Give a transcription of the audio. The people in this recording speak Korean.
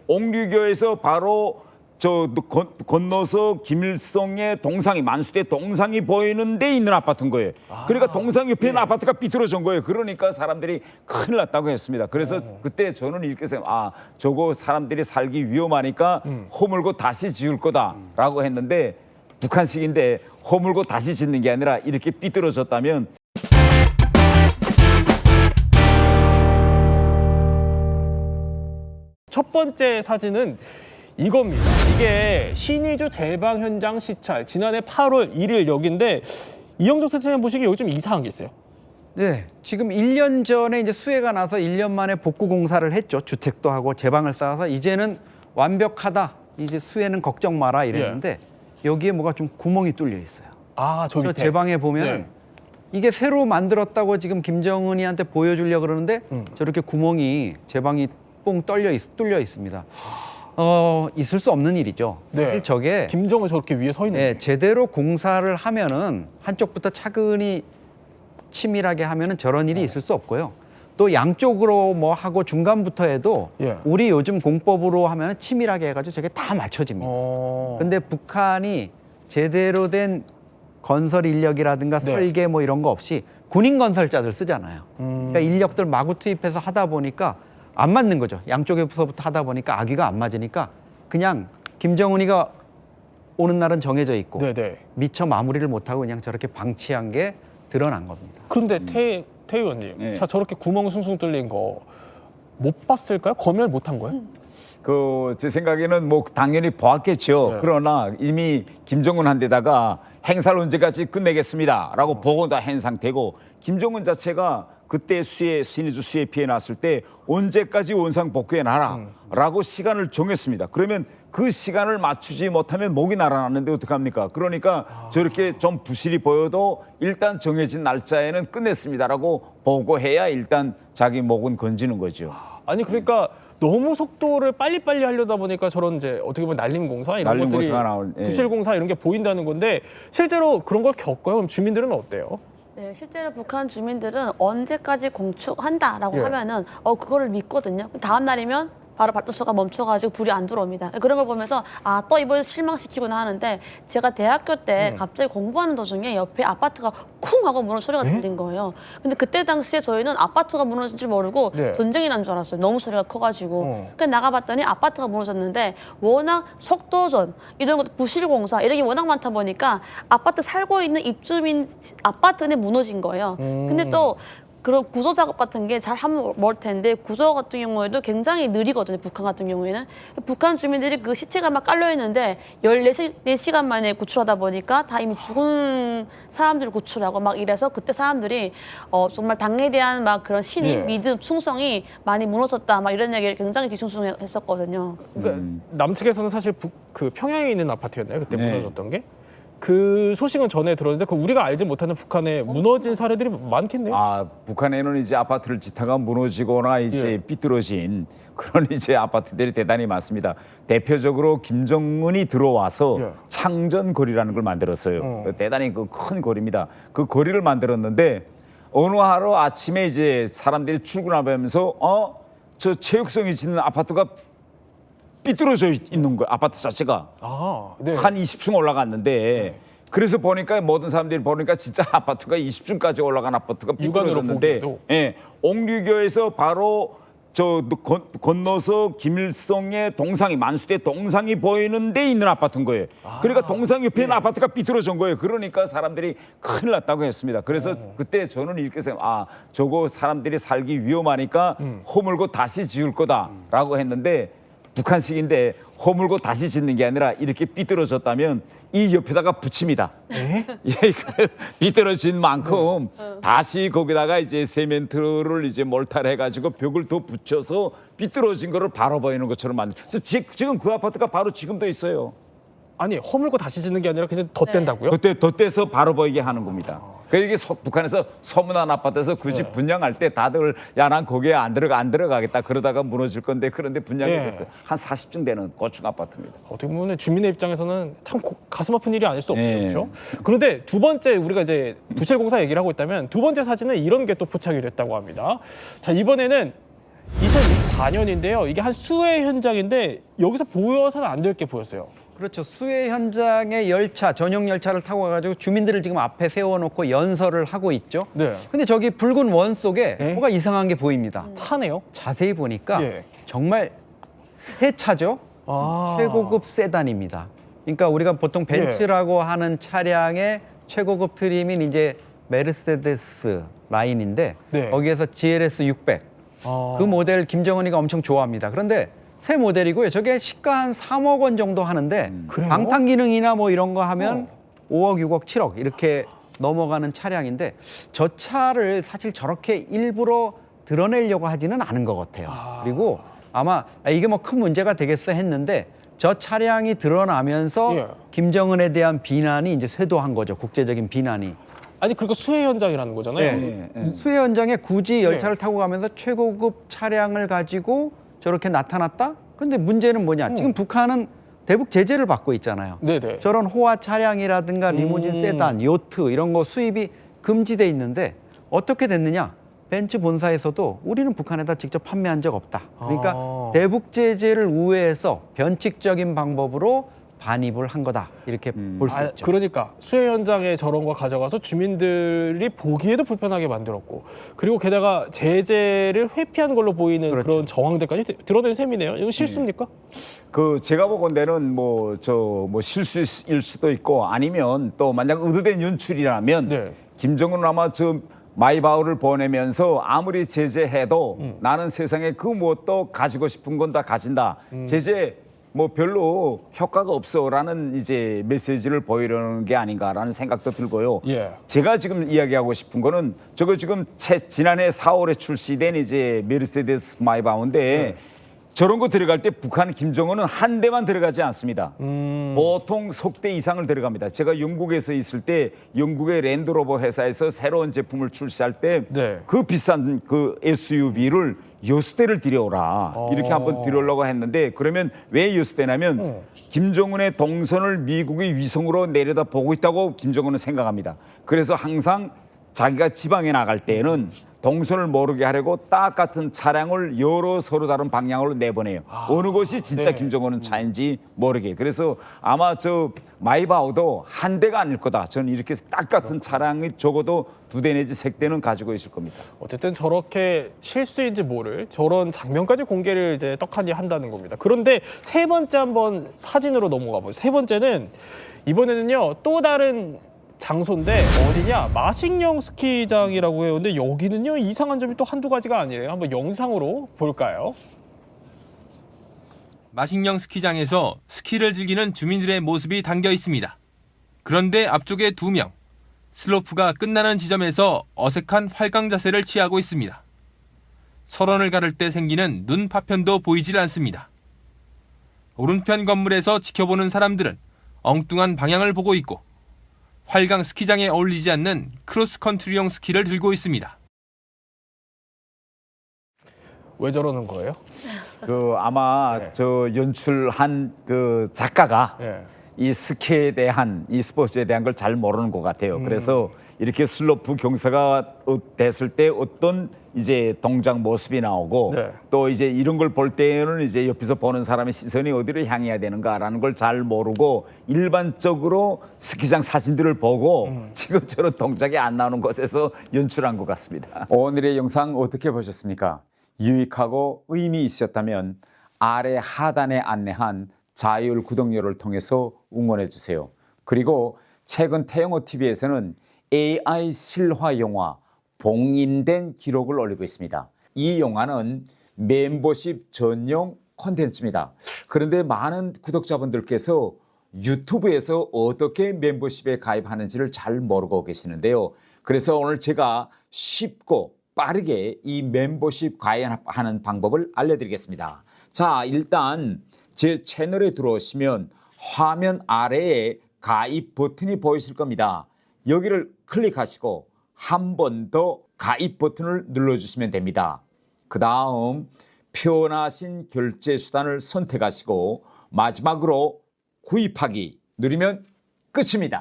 옥류교에서 바로 건너서 김일성의 동상이 만수대 동상이 보이는 데 있는 아파트인 거예요. 그러니까 동상 옆에 있는 아파트가 삐뚤어진 거예요. 그러니까 사람들이 큰일 났다고 했습니다. 그래서 그때 저는 이렇게 생각, 저거 사람들이 살기 위험하니까 허물고 다시 지을 거다라고 했는데 북한식인데 허물고 다시 짓는 게 아니라 이렇게 삐뚤어졌다면 첫 번째 사진은 이겁니다. 이게 신의주 제방 현장 시찰 지난해 8월 1일 여기인데 이영종 센터장님 보시기에 여기 좀 이상한 게 있어요. 네, 지금 1년 전에 이제 수해가 나서 1년 만에 복구 공사를 했죠. 주택도 하고 제방을 쌓아서 이제는 완벽하다. 이제 수해는 걱정 마라 이랬는데 여기에 뭐가 좀 구멍이 뚫려 있어요. 저 밑에. 제방에 보면은 이게 새로 만들었다고 지금 김정은이한테 보여주려고 그러는데 저렇게 구멍이 제방이 뻥 뚫려 있습니다. 있을 수 없는 일이죠. 사실 저게 김정은 저렇게 위에 서 있는 게. 제대로 공사를 하면은 한쪽부터 차근히 치밀하게 하면은 저런 일이 있을 수 없고요. 또 양쪽으로 뭐 하고 중간부터 해도 우리 요즘 공법으로 하면은 치밀하게 해가지고 저게 다 맞춰집니다. 근데 북한이 제대로 된 건설 인력이라든가 설계 뭐 이런 거 없이 군인 건설자들 쓰잖아요. 그러니까 인력들 마구 투입해서 하다 보니까 안 맞는 거죠. 양쪽에서부터 하다 보니까 아기가 안 맞으니까 그냥 김정은이가 오는 날은 정해져 있고 미처 마무리를 못하고 그냥 저렇게 방치한 게 드러난 겁니다. 그런데 태 의원님, 자 저렇게 구멍 숭숭 뚫린 거 못 봤을까요? 검열 못한 거예요? 제 생각에는 뭐 당연히 보았겠죠. 그러나 이미 김정은한테다가 행사를 언제까지 끝내겠습니다라고 보고 다 한 상태고 김정은 자체가 그때 신의주 수해 피해 났을 때 언제까지 원상 복구해 놔라라고 시간을 정했습니다. 그러면 그 시간을 맞추지 못하면 목이 날아났는데 어떡합니까? 그러니까 저렇게 좀 부실이 보여도 일단 정해진 날짜에는 끝냈습니다라고 보고해야 일단 자기 목은 건지는 거죠. 아니 그러니까 너무 속도를 빨리빨리 하려다 보니까 저런 이제 어떻게 보면 날림 공사 이런 것들이 부실 공사 이런 게 보인다는 건데 실제로 그런 걸 겪어요? 그럼 주민들은 어때요? 네, 실제로 북한 주민들은 언제까지 공축한다라고 하면은 그거를 믿거든요. 다음 날이면 바로 발도소가 멈춰가지고 불이 안 들어옵니다. 그런 걸 보면서 또 이번에 실망시키구나 하는데 제가 대학교 때 갑자기 공부하는 도중에 옆에 아파트가 쿵 하고 무너진 소리가 들린 거예요. 근데 그때 당시에 저희는 아파트가 무너진 줄 모르고 전쟁이 난 줄 알았어요. 너무 소리가 커가지고. 그래서 나가봤더니 아파트가 무너졌는데 워낙 속도전 이런 것도 부실공사 이런 게 워낙 많다 보니까 아파트 살고 있는 입주민 아파트는 무너진 거예요. 근데 또 그런 구조 작업 같은 게 잘 하면 멀 텐데 구조 같은 경우에도 굉장히 느리거든요. 북한 같은 경우에는. 북한 주민들이 그 시체가 막 깔려 있는데 14시간 만에 구출하다 보니까 다 이미 죽은 사람들을 구출하고 막 이래서 그때 사람들이 정말 당에 대한 막 그런 신임, 믿음, 충성이 많이 무너졌다 막 이런 얘기를 굉장히 뒤숭숭했었거든요. 그러니까 남측에서는 사실 그 평양에 있는 아파트였나요? 그때 무너졌던 게? 그 소식은 전에 들었는데 그 우리가 알지 못하는 북한에 무너진 사례들이 많겠네요. 북한에는 이제 아파트를 짓다가 무너지거나 이제 삐뚤어진 그런 이제 아파트들이 대단히 많습니다. 대표적으로 김정은이 들어와서 창전거리라는 걸 만들었어요. 대단히 큰 거리입니다. 그 거리를 만들었는데 어느 하루 아침에 이제 사람들이 출근하면서 저 체육성이 짓는 아파트가 삐뚤어져 있는 거예요. 아파트 자체가. 한 20층 올라갔는데 그래서 보니까 모든 사람들이 보니까 진짜 아파트가 20층까지 올라간 아파트가 삐뚤어졌는데 옥류교에서 바로 건너서 김일성의 동상이 만수대 동상이 보이는 데 있는 아파트인 거예요. 그러니까 동상 옆에 있는 아파트가 삐뚤어진 거예요. 그러니까 사람들이 큰일 났다고 했습니다. 그래서 그때 저는 이렇게 생각, 저거 사람들이 살기 위험하니까 허물고 다시 지을 거다라고 했는데 북한식인데 허물고 다시 짓는 게 아니라 이렇게 삐뚤어졌다면 이 옆에다가 붙입니다. 삐뚤어진 만큼 다시 거기다가 이제 세멘트를 이제 몰탈해가지고 벽을 더 붙여서 삐뚤어진 거를 바로 보이는 것처럼 만들. 그래서 지금 그 아파트가 바로 지금도 있어요. 아니 허물고 다시 짓는 게 아니라 그냥 덧댄다고요? 덧대서 바로 보이게 하는 겁니다. 그러니까 이게 북한에서 소문난 아파트에서 그 집 분양할 때 다들 난 거기에 안 들어가겠다 그러다가 무너질 건데 그런데 분양이 됐어요. 한 40층 되는 고층 아파트입니다. 어떻게 보면 주민의 입장에서는 참 가슴 아픈 일이 아닐 수 없죠. 그렇죠? 그런데 두 번째 우리가 이제 부실공사 얘기를 하고 있다면 두 번째 사진은 이런 게 또 포착이 됐다고 합니다. 자 이번에는 2024 2014년인데요. 이게 한 수해 현장인데 여기서 보여서는 안 될 게 보였어요. 그렇죠. 수해 현장에 열차, 전용 열차를 타고 가가지고 주민들을 지금 앞에 세워놓고 연설을 하고 있죠. 네. 근데 저기 붉은 원 속에 네? 뭐가 이상한 게 보입니다. 차네요. 자세히 보니까 예. 정말 새 차죠. 아. 최고급 세단입니다. 그러니까 우리가 보통 벤츠라고 하는 차량의 최고급 트림인 이제 메르세데스 라인인데 네. 거기에서 GLS 600 그 모델 김정은이가 엄청 좋아합니다. 그런데 새 모델이고요. 저게 시가 한 3억 원 정도 하는데 그래요? 방탄 기능이나 뭐 이런 거 하면 5억, 6억, 7억 이렇게 넘어가는 차량인데 저 차를 사실 저렇게 일부러 드러내려고 하지는 않은 것 같아요. 그리고 아마 이게 뭐 큰 문제가 되겠어 했는데 저 차량이 드러나면서 예. 김정은에 대한 비난이 이제 쇄도한 거죠. 국제적인 비난이. 아니 그러니까 수해 현장이라는 거잖아요. 네. 수해 현장에 굳이 열차를 타고 가면서 최고급 차량을 가지고 저렇게 나타났다? 근데 문제는 뭐냐? 지금 북한은 대북 제재를 받고 있잖아요. 네네. 저런 호화 차량이라든가 리무진 세단, 요트 이런 거 수입이 금지돼 있는데 어떻게 됐느냐? 벤츠 본사에서도 우리는 북한에다 직접 판매한 적 없다. 그러니까 대북 제재를 우회해서 변칙적인 방법으로 반입을 한 거다. 이렇게 볼 수 있죠. 그러니까 수해 현장에 저런 거 가져가서 주민들이 보기에도 불편하게 만들었고 그리고 게다가 제재를 회피한 걸로 보이는 그렇죠. 그런 정황들까지 드러낸 셈이네요. 이거 실수입니까? 그 제가 보건대는 뭐 실수일 수도 있고 아니면 또 만약 의도된 연출이라면 네. 김정은은 아마 저 마이바흐를 보내면서 아무리 제재해도 나는 세상에 그 무엇도 가지고 싶은 건 다 가진다. 제재 뭐 별로 효과가 없어라는 이제 메시지를 보이려는 게 아닌가라는 생각도 들고요. 예. 제가 지금 이야기하고 싶은 거는 저거 지금 지난해 4월에 출시된 이제 메르세데스 마이바흐인데 저런 거 들어갈 때 북한 김정은은 한 대만 들어가지 않습니다. 보통 속대 이상을 들어갑니다. 제가 영국에서 있을 때 영국의 랜드로버 회사에서 새로운 제품을 출시할 때 그 비싼 그 SUV를 6대를 들여오라. 이렇게 한번 들여오려고 했는데 그러면 왜 6대냐면 김정은의 동선을 미국이 위성으로 내려다 보고 있다고 김정은은 생각합니다. 그래서 항상 자기가 지방에 나갈 때는 동선을 모르게 하려고 딱 같은 차량을 여러 서로 다른 방향으로 내보내요. 어느 곳이 진짜 김정은은 차인지 모르게. 그래서 아마 저 마이바흐도 한 대가 아닐 거다. 저는 이렇게 딱 같은 차량이 적어도 2대 내지 3대는 가지고 있을 겁니다. 어쨌든 저렇게 실수인지 모를 저런 장면까지 공개를 이제 떡하니 한다는 겁니다. 그런데 세 번째 한번 사진으로 넘어가 보죠. 세 번째는 이번에는요 또 다른 장소인데 어디냐? 마식령 스키장이라고 해요. 근데 여기는요 이상한 점이 또 한두 가지가 아니에요. 한번 영상으로 볼까요? 마식령 스키장에서 스키를 즐기는 주민들의 모습이 담겨 있습니다. 그런데 앞쪽에 2명, 슬로프가 끝나는 지점에서 어색한 활강 자세를 취하고 있습니다. 설원을 가를 때 생기는 눈 파편도 보이질 않습니다. 오른편 건물에서 지켜보는 사람들은 엉뚱한 방향을 보고 있고 활강 스키장에 어울리지 않는 크로스컨트리용 스키를 들고 있습니다. 왜 저러는 거예요? 그 아마 저 연출한 그 작가가 이 스키에 대한 이 스포츠에 대한 걸 잘 모르는 것 같아요. 그래서 이렇게 슬로프 경사가 됐을 때 어떤 이제 동작 모습이 나오고 또 이제 이런 걸 볼 때는 이제 옆에서 보는 사람의 시선이 어디로 향해야 되는가라는 걸 잘 모르고 일반적으로 스키장 사진들을 보고 지금 저런 동작이 안 나오는 곳에서 연출한 것 같습니다. 오늘의 영상 어떻게 보셨습니까? 유익하고 의미 있으셨다면 아래 하단에 안내한 자율 구독료를 통해서 응원해 주세요. 그리고 최근 태영호 TV에서는 AI 실화 영화 봉인된 기록을 올리고 있습니다. 이 영화는 멤버십 전용 콘텐츠입니다. 그런데 많은 구독자분들께서 유튜브에서 어떻게 멤버십에 가입하는지를 잘 모르고 계시는데요. 그래서 오늘 제가 쉽고 빠르게 이 멤버십 가입하는 방법을 알려드리겠습니다. 자, 일단 제 채널에 들어오시면 화면 아래에 가입 버튼이 보이실 겁니다. 여기를 클릭하시고 한 번 더 가입 버튼을 눌러주시면 됩니다. 그 다음 편하신 결제 수단을 선택하시고 마지막으로 구입하기 누르면 끝입니다.